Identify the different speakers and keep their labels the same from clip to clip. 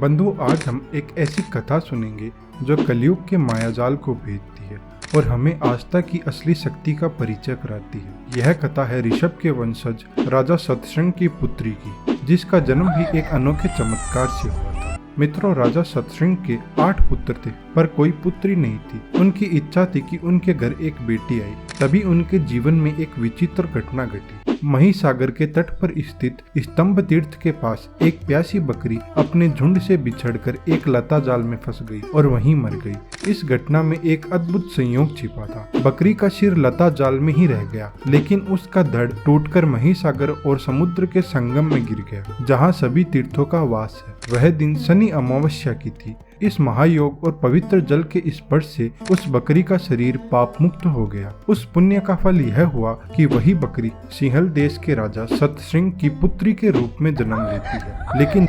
Speaker 1: बंधुओं, आज हम एक ऐसी कथा सुनेंगे जो कलयुग के मायाजाल को भेदती है और हमें आस्था की असली शक्ति का परिचय कराती है। यह कथा है ऋषभ के वंशज राजा सतशृंग की पुत्री की, जिसका जन्म भी एक अनोखे चमत्कार से हुआ था। मित्रों, राजा सतशृंग के 8 पुत्र थे, पर कोई पुत्री नहीं थी। उनकी इच्छा थी कि उनके घर एक बेटी आई। तभी उनके जीवन में एक विचित्र घटना घटी। महिसागर के तट पर स्थित स्तंभ तीर्थ के पास एक प्यासी बकरी अपने झुंड से बिछड़कर एक लता जाल में फंस गई और वहीं मर गई। इस घटना में एक अद्भुत संयोग छिपा था। बकरी का सिर लता जाल में ही रह गया, लेकिन उसका धड़ टूटकर महिसागर और समुद्र के संगम में गिर गया, जहाँ सभी तीर्थों का वास है। वह दिन शनि अमावस्या की थी। इस महायोग और पवित्र जल के स्पर्श से उस बकरी का शरीर पाप मुक्त हो गया। उस पुण्य का फल यह हुआ कि वही बकरी सिंहल देश के राजा सतशृंग की पुत्री के रूप में जन्म लेती है। लेकिन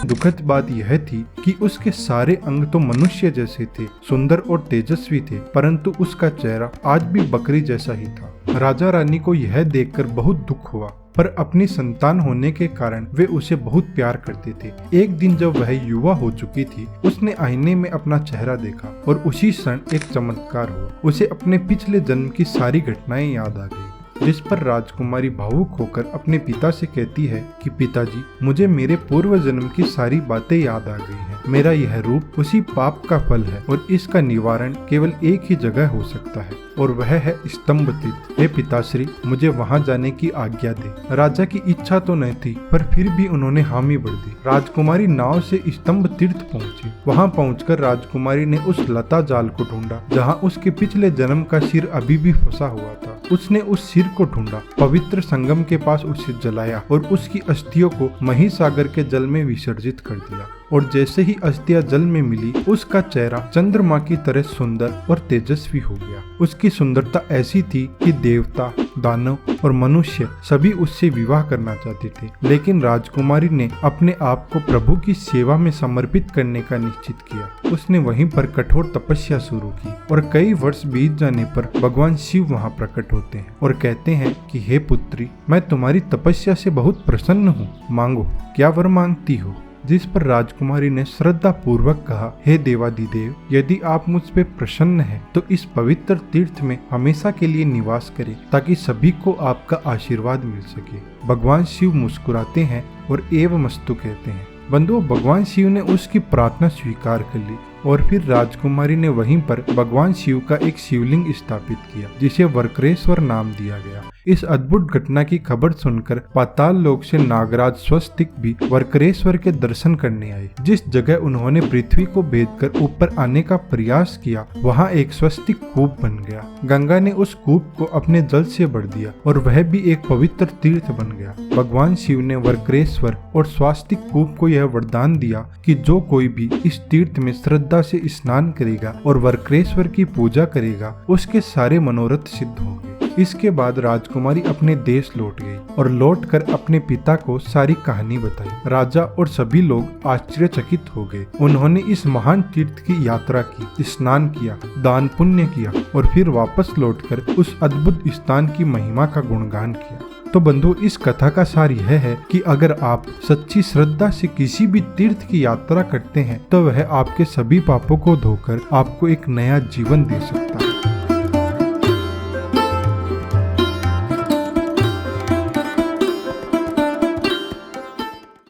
Speaker 1: दुखद बात यह थी कि उसके सारे अंग तो मनुष्य जैसे थे, सुंदर और तेजस्वी थे, परंतु उसका चेहरा आज भी बकरी जैसा ही था। राजा रानी को यह देखकर बहुत दुख हुआ, पर अपनी संतान होने के कारण वे उसे बहुत प्यार करते थे। एक दिन जब वह युवा हो चुकी थी, उसने आईने में अपना चेहरा देखा और उसी क्षण एक चमत्कार हुआ। उसे अपने पिछले जन्म की सारी घटनाएं याद आ गई, जिस पर राजकुमारी भावुक होकर अपने पिता से कहती है कि पिताजी, मुझे मेरे पूर्व जन्म की सारी बातें याद आ गई हैं। मेरा यह रूप उसी पाप का फल है और इसका निवारण केवल एक ही जगह हो सकता है, और वह है स्तंभ तीर्थ। हे पिताश्री, मुझे वहां जाने की आज्ञा दे। राजा की इच्छा तो नहीं थी, पर फिर भी उन्होंने हामी भर दी। राजकुमारी नाव से स्तंभ तीर्थ पहुंची। वहां पहुंचकर राजकुमारी ने उस लता जाल को ढूंढा जहां उसके पिछले जन्म का सिर अभी भी फंसा हुआ था। उसने उस सिर को ढूंढा, पवित्र संगम के पास उसे जलाया और उसकी अस्थियों को महिसागर के जल में विसर्जित कर दिया। और जैसे ही अस्थियां जल में मिली, उसका चेहरा चंद्रमा की तरह सुंदर और तेजस्वी हो गया। उसकी सुंदरता ऐसी थी कि देवता, दानव और मनुष्य सभी उससे विवाह करना चाहते थे। लेकिन राजकुमारी ने अपने आप को प्रभु की सेवा में समर्पित करने का निश्चित किया। उसने वहीं पर कठोर तपस्या शुरू की और कई वर्ष बीत जाने पर भगवान शिव वहां प्रकट होते हैं और कहते हैं कि हे पुत्री, मैं तुम्हारी तपस्या से बहुत प्रसन्न हूँ, मांगो, क्या वर मांगती हो। जिस पर राजकुमारी ने श्रद्धा पूर्वक कहा, हे देवादिदेव, यदि आप मुझ पे प्रसन्न हैं, तो इस पवित्र तीर्थ में हमेशा के लिए निवास करें, ताकि सभी को आपका आशीर्वाद मिल सके। भगवान शिव मुस्कुराते हैं और एवमस्तु कहते हैं। बंधुओं, भगवान शिव ने उसकी प्रार्थना स्वीकार कर ली और फिर राजकुमारी ने वहीं पर भगवान शिव का एक शिवलिंग स्थापित किया, जिसे वक्रनेश्वर नाम दिया गया। इस अद्भुत घटना की खबर सुनकर पाताल लोक से नागराज स्वस्तिक भी वक्रनेश्वर के दर्शन करने आए। जिस जगह उन्होंने पृथ्वी को भेदकर ऊपर आने का प्रयास किया, वहां एक स्वस्तिक कूप बन गया। गंगा ने उस कूप को अपने जल से भर दिया और वह भी एक पवित्र तीर्थ बन गया। भगवान शिव ने वक्रनेश्वर और स्वस्तिक कूप को यह वरदान दिया कि जो कोई भी इस तीर्थ में श्रद्धा से स्नान करेगा और वक्रनेश्वर की पूजा करेगा, उसके सारे मनोरथ सिद्ध होंगे। इसके बाद राजकुमारी अपने देश लौट गई और लौटकर अपने पिता को सारी कहानी बताई। राजा और सभी लोग आश्चर्यचकित हो गए। उन्होंने इस महान तीर्थ की यात्रा की, स्नान किया, दान पुण्य किया और फिर वापस लौटकर उस अद्भुत स्थान की महिमा का गुणगान किया। तो बंधु, इस कथा का सार यह है कि अगर आप सच्ची श्रद्धा से किसी भी तीर्थ की यात्रा करते हैं, तो वह आपके सभी पापों को धोकर आपको एक नया जीवन दे सकता है।